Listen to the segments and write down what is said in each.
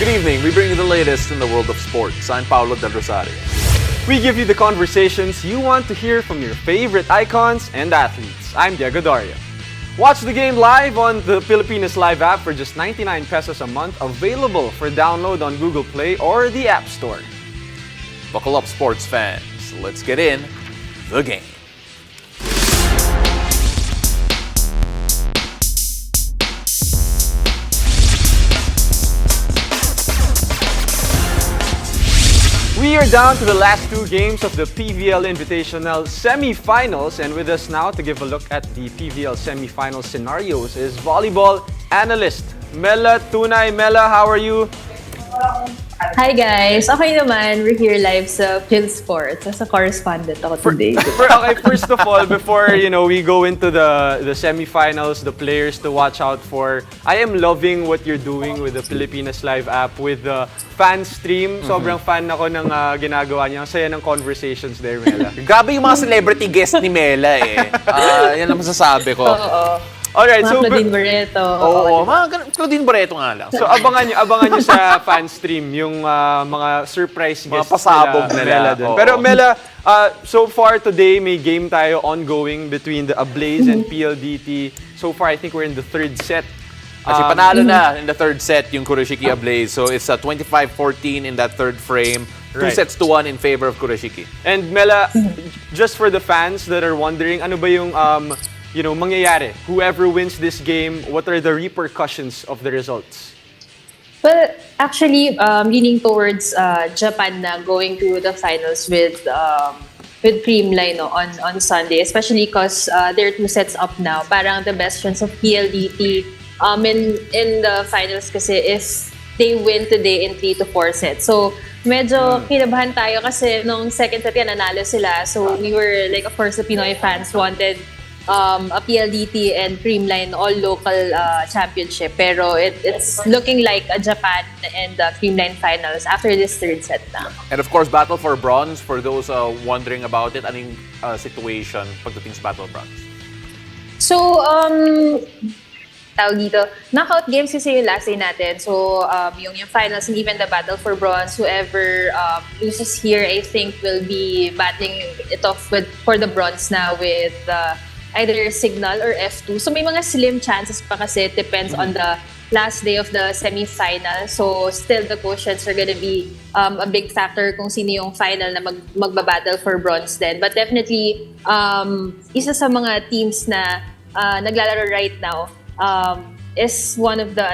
Good evening. We bring you the latest in the world of sports. I'm Paulo Del Rosario. We give you the conversations you want to hear from your favorite icons and athletes. I'm Diego Daria. Watch the game live on the Filipinas Live app for just 99 pesos a month, available for download on Google Play or the App Store. Buckle up, sports fans. Let's get in the game. We are down to the last two games of the PVL Invitational semifinals, and with us now to give a look at the PVL semifinal scenarios is volleyball analyst Mela Tunay. Mela, how are you? Hi guys! Okay naman, we're here live sa Phil Sports as a correspondent ako today. Okay, first of all, before we go into the semifinals, the players to watch out for, I am loving what you're doing with the Filipinas Live app with the fan stream. Sobrang fan ako ng ginagawa niya. Ang saya ng conversations there, Mela. Grabe yung mga celebrity guest ni Mela eh. Yan ang masasabi ko. Oo. Alright, Mga so Claudine Barreto. Oo, mga Claudine Barreto nga lang. So abangan niyo sa fan stream yung mga surprise Mga guests pasabog nila, nila. Mela dun. Oo. Pero Mela, so far today may game tayo ongoing between the Ablaze and PLDT. So far I think we're in the third set. Kasi panalo na in the third set yung Kurashiki Ablaze. So it's a 25-14 in that third frame. Right. 2-1 in favor of Kurashiki. And Mela, just for the fans that are wondering, ano ba yung mangyayari? Whoever wins this game, what are the repercussions of the results? Well, actually, leaning towards Japan na going to the finals with Creamline on Sunday, especially because they're 2 sets up now. Parang the best chance of PLDT in the finals kasi if they win today in 3 to 4 sets. So, medyo kinabahan tayo kasi nung second set yan, nanalo sila. So, we were like, of course, the Pinoy fans wanted a PLDT and Creamline all local championship. Pero it's looking like a Japan and Creamline finals after this third set na. And of course, battle for bronze. For those wondering about it, anong situation pagdating sa battle of bronze? So, tawag dito, knockout games kasi yung last day natin. So, yung finals and even the battle for bronze, whoever loses here, I think will be battling it off for the bronze na with either Signal or F2. So, may mga slim chances pa kasi. It depends on the last day of the semi-final. So, still the quotients are gonna be a big factor kung sino yung final na magbabattle for bronze din. But definitely, isa sa mga teams na naglalaro right now, is one of the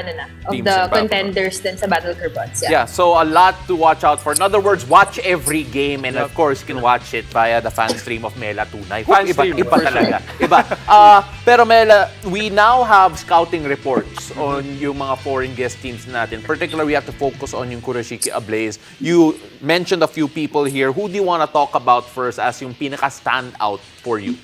contenders din sa Battle for Bronze. Yeah, so a lot to watch out for. In other words, watch every game and of course, you can watch it via the fan stream of Mela Tunay. Iba talaga. Iba. Pero Mela, we now have scouting reports on yung mga foreign guest teams natin. Particularly, we have to focus on yung Kurashiki Ablaze. You mentioned a few people here. Who do you want to talk about first as yung pinaka-standout for you?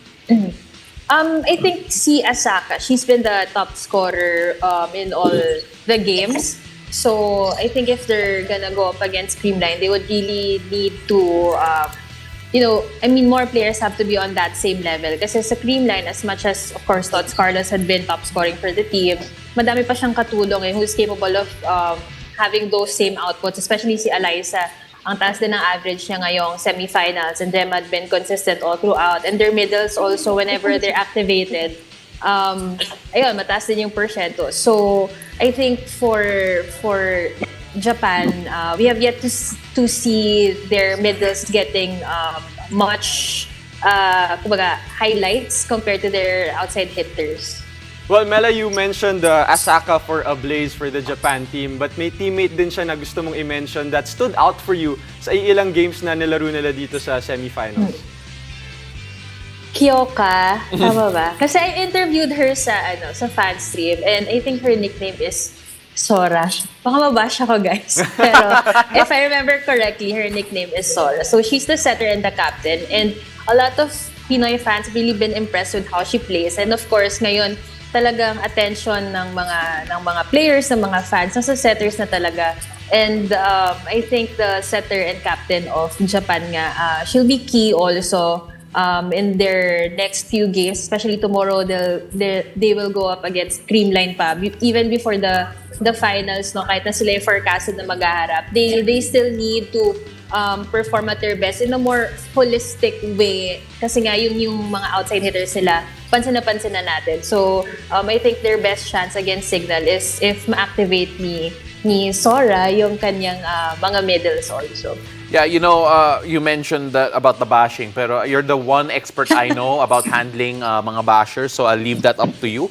I think si Asaka, she's been the top scorer in all the games. So I think if they're gonna go up against Creamline, they would really need to, more players have to be on that same level. Kasi sa Creamline, as much as, of course, Tots Carlos had been top scoring for the team, madami pa siyang katulong who's capable of having those same outputs, especially si Alyssa. Ang taas din ng average niya ngayong semifinals, and them had been consistent all throughout. And their middles also, whenever they're activated, mataas din yung porsyento. So, I think for Japan, we have yet to see their middles getting much highlights compared to their outside hitters. Well, Mela, you mentioned Asaka for Ablaze for the Japan team, but may teammate din siya na gusto mong i-mention that stood out for you sa ilang games na nilaro nila dito sa semifinals. Kyoka, tama ba? Kasi I interviewed her sa fan stream, and I think her nickname is Sora. Baka mabash ako, guys. Pero if I remember correctly, her nickname is Sora. So she's the setter and the captain, and a lot of Pinoy fans really been impressed with how she plays. And of course, ngayon, talagang attention ng mga players, ng mga fans, nasa setters na talaga. And I think the setter and captain of Japan nga, she'll be key also in their next few games, especially tomorrow. They will go up against Creamline pa, even before the the finals, no, kahit na sila yung forecasted na maghaharap, they still need to perform at their best in a more holistic way. Kasi nga, yung mga outside hitters nila, pansin na natin. So, I think their best chance against Signal is if ma-activate ni Sora yung kanyang mga middles also. Yeah, you mentioned that about the bashing, pero you're the one expert I know about handling mga bashers, so I'll leave that up to you.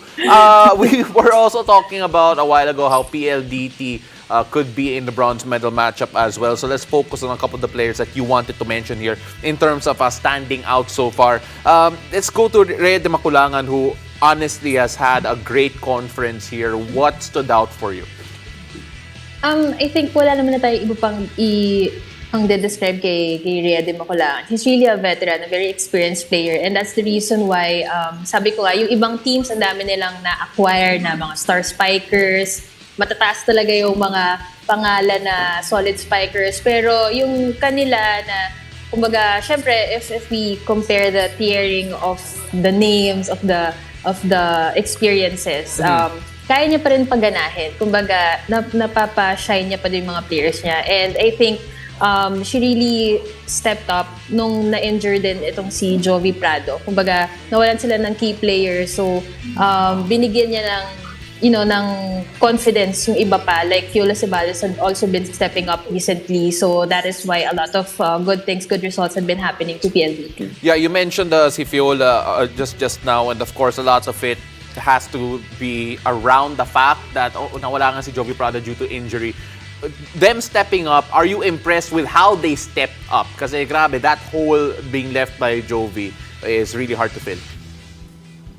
We were also talking about a while ago how PLDT could be in the bronze medal matchup as well. So let's focus on a couple of the players that you wanted to mention here in terms of standing out so far. Let's go to Rhea de Maculangan, who honestly has had a great conference here. What stood out for you? I think wala naman na tayo iba pang de-describe kay Rhea de Maculangan. He's really a veteran, a very experienced player, and that's the reason why, sabi ko nga, yung ibang teams, ang dami nilang na-acquire na mga star spikers, matataas talaga yung mga pangalan na solid spikers, pero yung kanila na, kumbaga, syempre, if we compare the tiering of the names, of the experiences, kaya niya pa rin pagganahin. Kumbaga, napapa-shine niya pa din yung mga players niya. And I think she really stepped up nung na-injure din itong si Jovi Prado. Kumbaga, nawalan sila ng key players. So, binigyan niya ng confidence yung iba pa. Like, Fiola Ceballos had also been stepping up recently. So, that is why a lot of good results have been happening to PLDT. Yeah, you mentioned si Fiola just now, and of course, a lot of it has to be around the fact that nawala nga si Jovi Prado due to injury. Them stepping up, are you impressed with how they stepped up? Kasi grabe, that hole being left by Jovi is really hard to fill.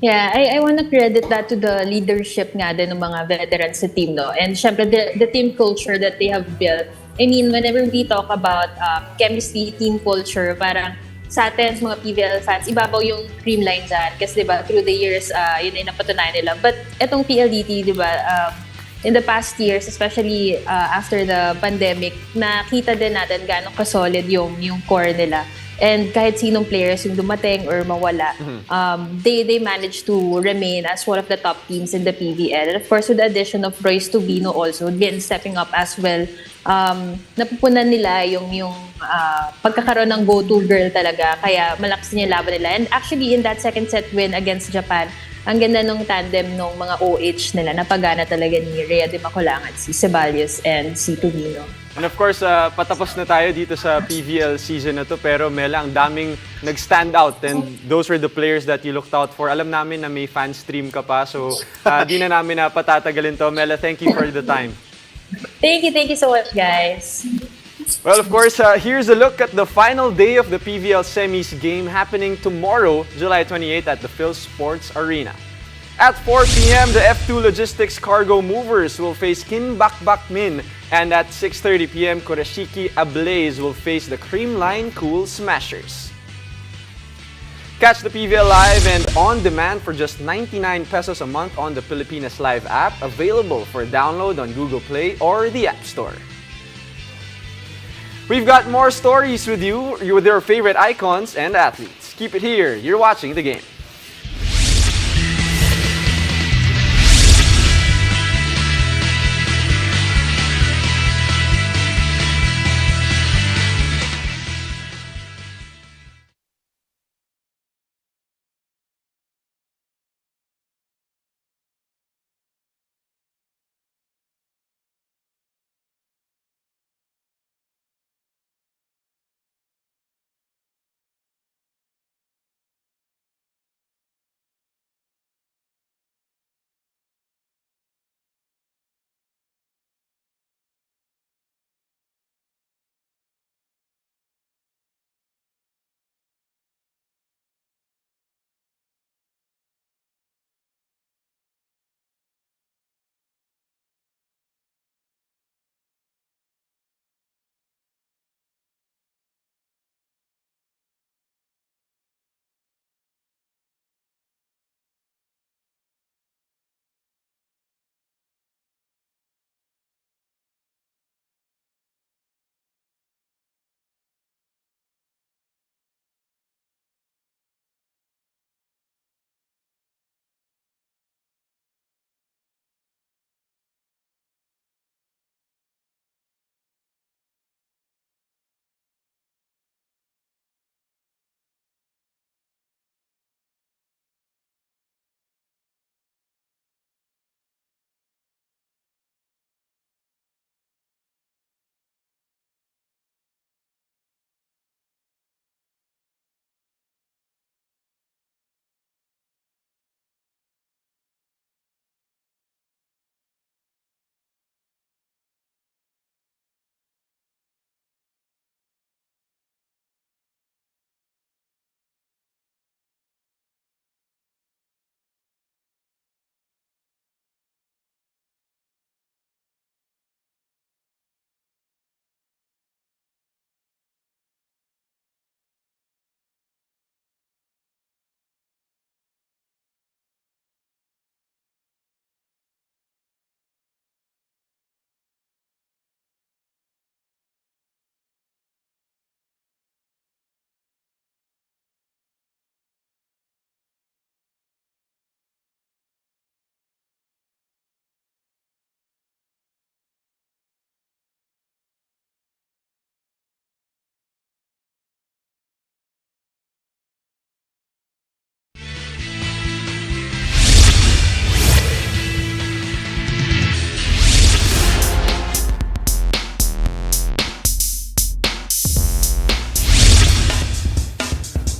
Yeah, I want to credit that to the leadership nga din ng mga veterans sa team, no? And syempre, the team culture that they have built. I mean, whenever we talk about chemistry, team culture, parang sa atin, mga PVL fans, ibabaw yung cream line dyan. Kasi diba, through the years, yun ay napatunayan nila. But etong PLDT, diba, in the past years, especially after the pandemic, nakita din natin gaano kasolid yung core nila. And kahit sinong players yung dumating or mawala, they managed to remain as one of the top teams in the PVL. And of course, with the addition of Royce Tubino also, been stepping up as well, napupunan nila yung pagkakaroon ng go-to girl talaga. Kaya malakas niya laban nila. And actually, in that second set win against Japan, ang ganda nung tandem ng mga OH nila. Napagana talaga ni Rhea de Maculangan, si Ceballos and si Tubino. And of course, patapos na tayo dito sa PVL season na to, pero Mela, ang daming nag-stand out, and those were the players that you looked out for. Alam namin na may fan stream ka pa, so di na namin na patatagalin to. Mela, thank you for the time. Thank you so much, guys. Well, of course, here's a look at the final day of the PVL Semis game happening tomorrow, July 28th at the Phil Sports Arena. At 4 p.m., the F2 Logistics Cargo Movers will face Kin Bakbak Min, and at 6:30 p.m., Kurashiki Ablaze will face the Creamline Cool Smashers. Catch the PVL live and on demand for just 99 pesos a month on the Filipinas Live app, available for download on Google Play or the App Store. We've got more stories with you with your favorite icons and athletes. Keep it here. You're watching the game.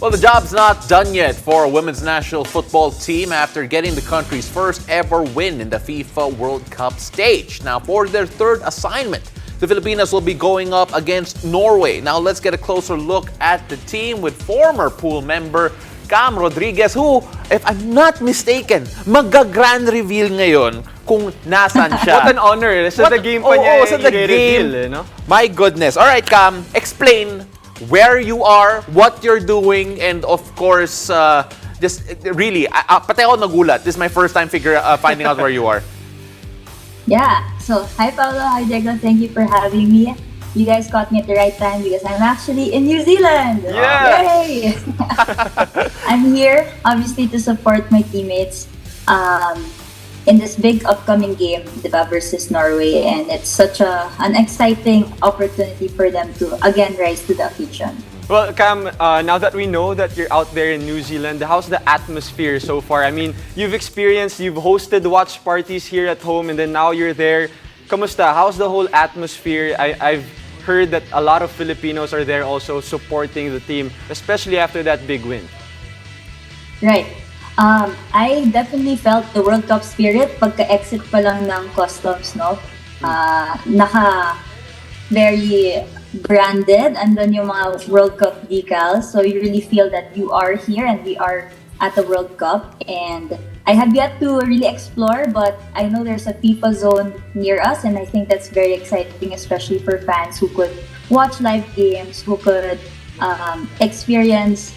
Well, the job's not done yet for a women's national football team after getting the country's first ever win in the FIFA World Cup stage. Now, for their third assignment, the Filipinas will be going up against Norway. Now, let's get a closer look at the team with former pool member Cam Rodriguez, who, if I'm not mistaken, magga-grand reveal ngayon kung nasan siya. What an honor. Sa the game pa niya sa the game. i-reveal, no? My goodness. All right, Cam, explain where you are, what you're doing, and of course, just really, pati ako nagulat. This is my first time finding out where you are. Yeah. So, hi Paolo, hi Diego. Thank you for having me. You guys caught me at the right time because I'm actually in New Zealand. Yeah. Yay! I'm here, obviously, to support my teammates in this big upcoming game, diba, versus Norway, and it's such an exciting opportunity for them to again rise to the occasion. Well, Cam, now that we know that you're out there in New Zealand, how's the atmosphere so far? I mean, you've hosted watch parties here at home, and then now you're there. Kamusta? How's the whole atmosphere? I've heard that a lot of Filipinos are there also supporting the team, especially after that big win. Right. I definitely felt the World Cup spirit pagka-exit pa lang ng customs, no? Very branded, and then yung mga World Cup decals. So you really feel that you are here and we are at the World Cup. And I have yet to really explore, but I know there's a FIFA zone near us, and I think that's very exciting, especially for fans who could watch live games, who could experience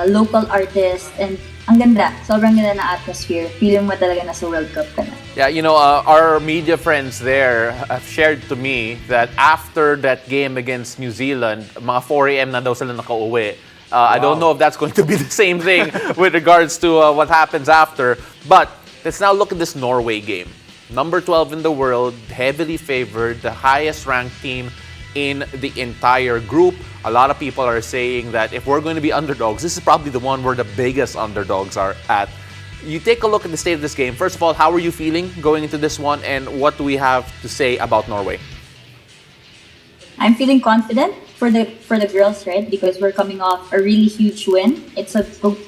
local artists, and ang ganda, sobrang ganda na atmosphere. Feeling mo talaga nasa World Cup ka na. Yeah, you know, our media friends there have shared to me that after that game against New Zealand, mga 4 a.m. na daw sila nakauwi. I don't know if that's going to be the same thing with regards to what happens after. But let's now look at this Norway game. Number 12 in the world, heavily favored, the highest ranked team in the entire group. A lot of people are saying that if we're going to be underdogs, this is probably the one where the biggest underdogs are at. You take a look at the state of this game. First of all, how are you feeling going into this one, and what do we have to say about Norway? I'm feeling confident for the girls, right? Because we're coming off a really huge win. It's a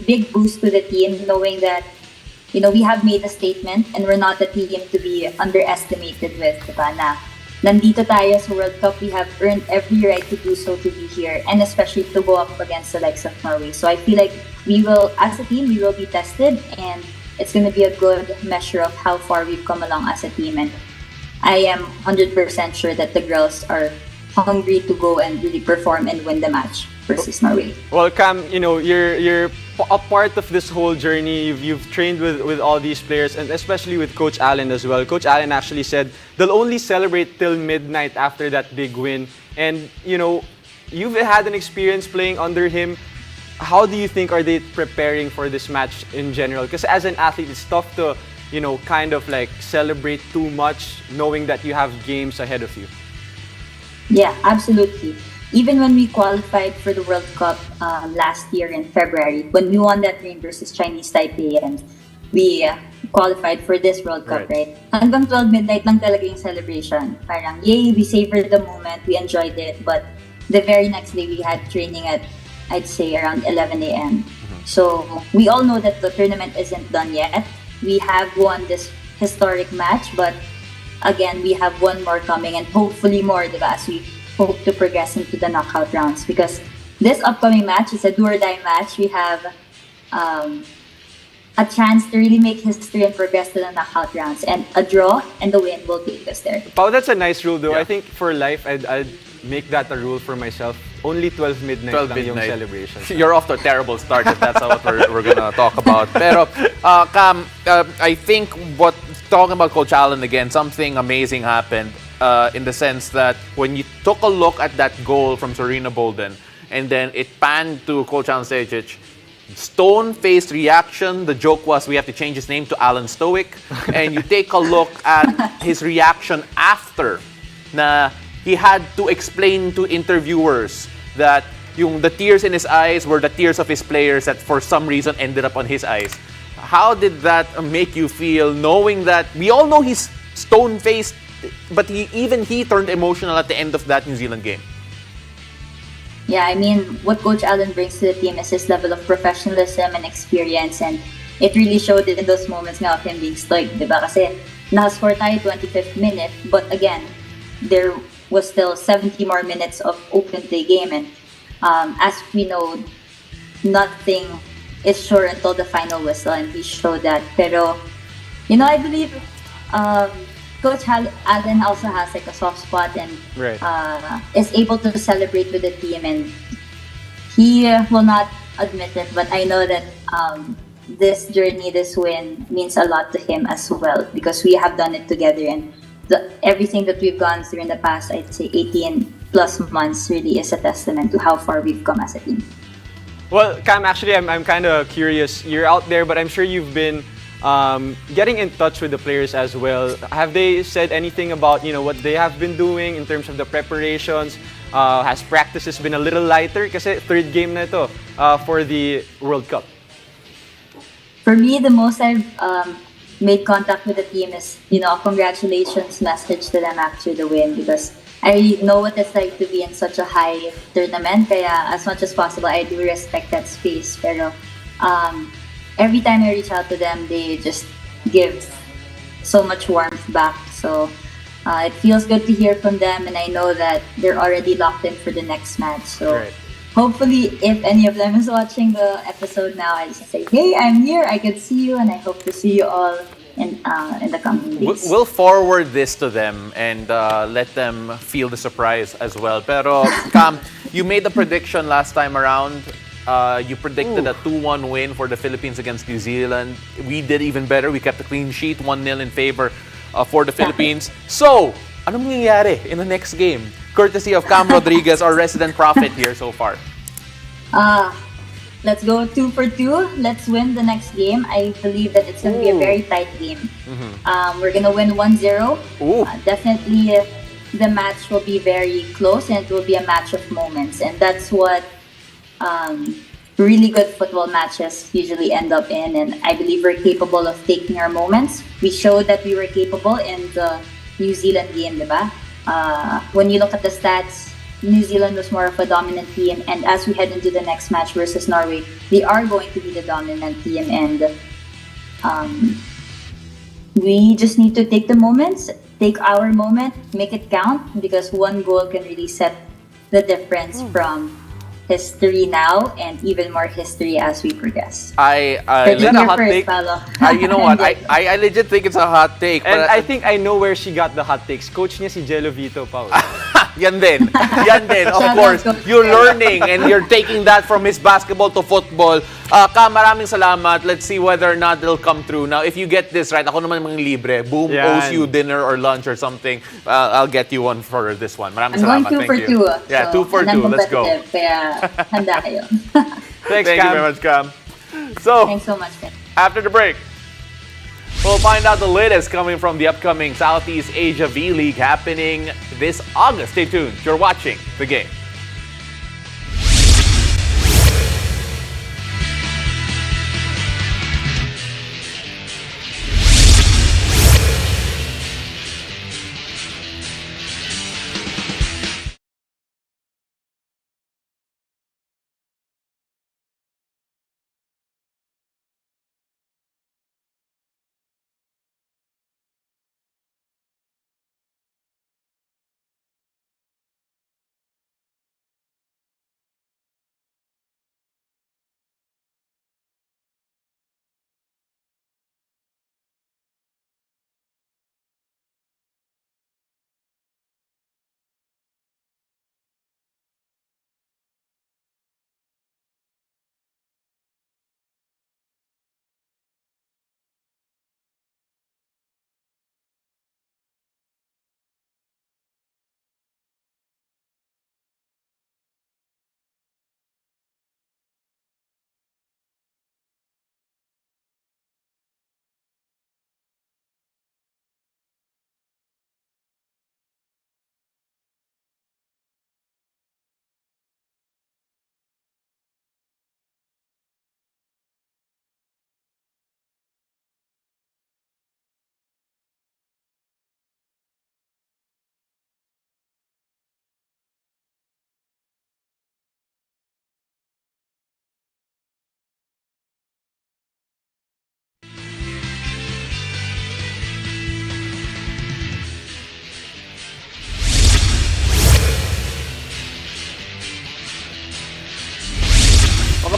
big boost to the team, knowing that, you know, we have made a statement and we're not a team to be underestimated with, diba? Na nandito tayo sa World Cup, we have earned every right to do so, to be here, and especially to go up against the likes of Norway. So I feel like we will, as a team, we will be tested, and it's going to be a good measure of how far we've come along as a team. And I am 100% sure that the girls are hungry to go and really perform and win the match versus Norway. Well, Cam, you know, you're a part of this whole journey. You've trained with all these players, and especially with Coach Allen as well. Coach Allen actually said they'll only celebrate till midnight after that big win. And, you know, you've had an experience playing under him. How do you think are they preparing for this match in general? Because as an athlete, it's tough to, you know, kind of like celebrate too much knowing that you have games ahead of you. Yeah, absolutely. Even when we qualified for the World Cup last year in February, when we won that game versus Chinese Taipei, and we qualified for this World Cup, right? Hanggang 12 midnight lang talaga yung celebration. Parang, yay, we savored the moment, we enjoyed it. But the very next day, we had training at, I'd say, around 11 a.m. So we all know that the tournament isn't done yet. We have won this historic match, but again, we have one more coming, and hopefully more, diba, as we hope to progress into the knockout rounds. Because this upcoming match is a do-or-die match. We have a chance to really make history and progress to the knockout rounds. And a draw and the win will take us there. Pao, that's a nice rule though. Yeah. I think for life, I'd make that a rule for myself. Only 12 midnight 12 lang yung midnight. celebrations. You're off to a terrible start if that's what we're going to talk about. Pero, Cam, I think talking about Coach Allen again, something amazing happened in the sense that when you took a look at that goal from Serena Bolden, and then it panned to Coach Allen Stejic, stone-faced reaction. The joke was we have to change his name to Alan Stoic. And you take a look at his reaction after na he had to explain to interviewers that the tears in his eyes were the tears of his players that for some reason ended up on his eyes. How did that make you feel, knowing that we all know he's stone-faced, but he turned emotional at the end of that New Zealand game? Yeah, I mean, what Coach Allen brings to the team is his level of professionalism and experience, and it really showed in those moments nga of him being stoic, di ba? Kasi nakascore tayo 25th minute, but again, there was still 70 more minutes of open play game, and as we know, nothing is sure until the final whistle, and he showed that. Pero, I believe um, Coach Allen also has like a soft spot and Right. is able to celebrate with the team, and he will not admit it, but I know that this journey, this win means a lot to him as well because we have done it together, and everything that we've gone through in the past, I'd say 18 plus months, really is a testament to how far we've come as a team. Well, Cam, actually, I'm kind of curious. You're out there, but I'm sure you've been getting in touch with the players as well. Have they said anything about what they have been doing in terms of the preparations? Has practices been a little lighter? Kasi third game na ito for the World Cup. For me, the most I've made contact with the team is, a congratulations message to them after the win because I know what it's like to be in such a high tournament. Kaya as much as possible, I do respect that space. Pero every time I reach out to them, they just give so much warmth back. So it feels good to hear from them, and I know that they're already locked in for the next match. So. Right. Hopefully, if any of them is watching the episode now, I just say, hey, I'm here, I can see you, and I hope to see you all in the coming days. We'll forward this to them and let them feel the surprise as well. Pero, Cam, you made the prediction last time around. You predicted a 2-1 win for the Philippines against New Zealand. We did even better. We kept a clean sheet, 1-0 in favor for the Philippines. So, ano mangyayari in the next game? Courtesy of Cam Rodriguez, our resident prophet here so far. Let's go 2 for 2. Let's win the next game. I believe that it's going to be a very tight game. We're going to win 1-0. Definitely, the match will be very close, and it will be a match of moments. And that's what really good football matches usually end up in. And I believe we're capable of taking our moments. We showed that we were capable in the New Zealand game, diba? When you look at the stats, New Zealand was more of a dominant team, and as we head into the next match versus Norway, they are going to be the dominant team, and we just need to take the moments, take our moment, make it count, because one goal can really set the difference from history now and even more history as we progress. Is that a hot take? You know what? I legit think it's a hot take. And but I think I know where she got the hot takes. Coach niya si Jello Vito, Paul. Yan din. Of Shout course. out, Coach. You're learning and you're taking that from his basketball to football. Cam, maraming salamat. Let's see whether or not it'll come through. Now, if you get this right, ako naman mga libre. Boom, Yan. owes you dinner or lunch or something. I'll get you one for this one. Maraming I'm salamat. going 2 for Thank you. 2. Yeah, so, 2 for and I'm 2. Let's go. competitive, Kaya handa kayo. Thanks, Thank Cam. you very much, Cam. So, Thanks so much, Ken. after the break, we'll find out the latest coming from the upcoming Southeast Asia VLeague happening this August. Stay tuned. You're watching The Game.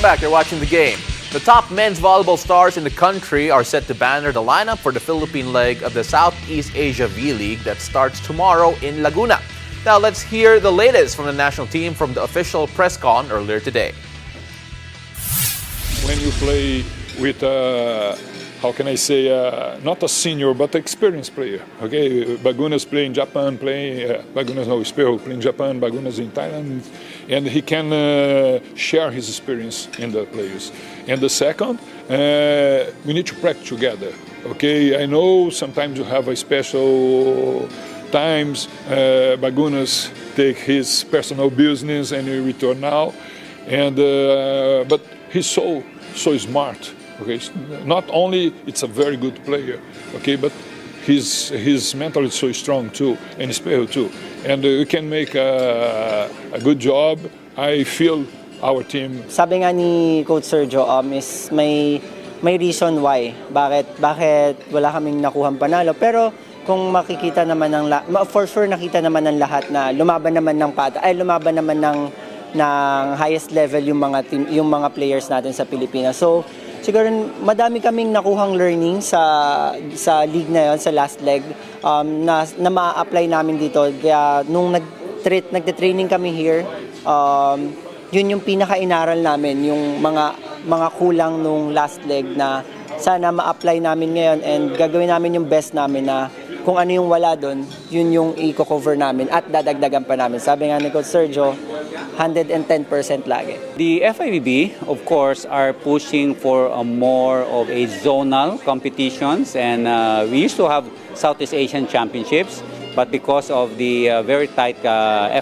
back. You're watching the game. The top men's volleyball stars in the country are set to banner the lineup for the Philippine leg of the Southeast Asia VLeague that starts tomorrow in Laguna. Now let's hear the latest from the national team from the official press con earlier today. When you play with, how can I say, not a senior but experienced player. Okay, Bagunas play in Japan, Bagunas no Espejo play in Japan, Bagunas in Thailand, and he can share his experience in the players. And the second, we need to practice together. Okay, I know sometimes you have a special times. Bagunas take his personal business and he return now, and but he's so smart. Okay, not only it's a very good player, okay, but his mental is so strong too, and Espejo too, and we can make a good job. I feel our team. Sabi nga ni Coach Sergio, is may reason why bakit wala kaming nakuhang panalo, pero kung makikita naman for sure nakita naman ng lahat na lumaban naman ng highest level yung mga players natin sa Pilipinas. So siguro madami kaming nakuhang learning sa league na yon, sa last leg, na ma-apply namin dito. Kaya nung nagte-training kami here, yun yung pinaka-inaral namin, yung mga kulang nung last leg na sana ma-apply namin ngayon, and gagawin namin yung best namin na kung ano yung wala doon, yun yung i-cover namin at dadagdagan pa namin. Sabi nga ni Coach Sergio, 110% lagi. The FIVB, of course, are pushing for a more of a zonal competitions, and we used to have Southeast Asian Championships, but because of the very tight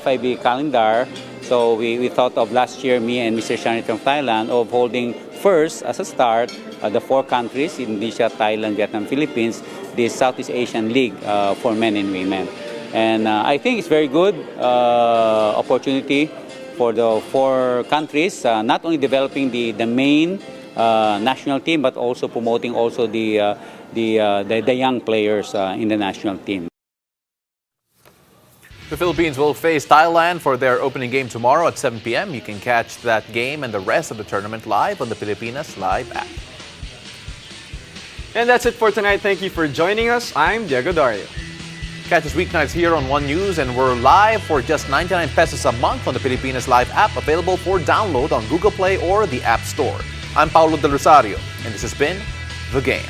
FIB calendar, so we thought of last year, me and Mr. Shani from Thailand, of holding first as a start the 4 countries, Indonesia, Thailand, Vietnam, Philippines, the Southeast Asian League for men and women. And I think it's very good opportunity for the 4 countries, not only developing the main national team, but also promoting also the young players in the national team. The Philippines will face Thailand for their opening game tomorrow at 7 p.m. You can catch that game and the rest of the tournament live on the Filipinas Live app. And that's it for tonight. Thank you for joining us. I'm Diego Dario. Catch us weeknights here on One News, and we're live for just 99 pesos a month on the Filipinas Live app, available for download on Google Play or the App Store. I'm Paulo Del Rosario, and this has been The Game.